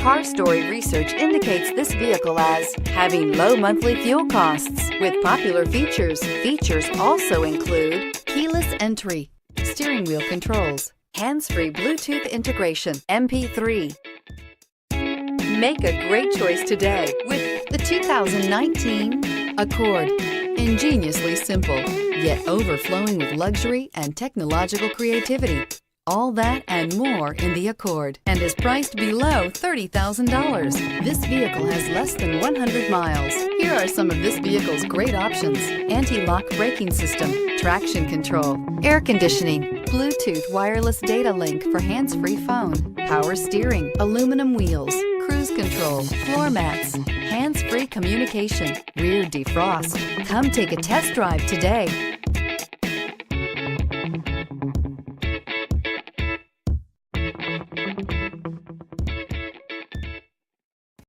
Car Story research indicates this vehicle as having low monthly fuel costs. With popular features, also include keyless entry, steering wheel controls, hands-free Bluetooth integration, MP3. Make a great choice today with the 2019 Accord. Ingeniously simple, yet overflowing with luxury and technological creativity. All that and more in the Accord, and is priced below $30,000. This vehicle has less than 100 miles. Here are some of this vehicle's great options: anti-lock braking system, traction control, air conditioning, Bluetooth wireless data link for hands-free phone, power steering, aluminum wheels, cruise control, floor mats, hands-free communication, rear defrost. Come take a test drive today.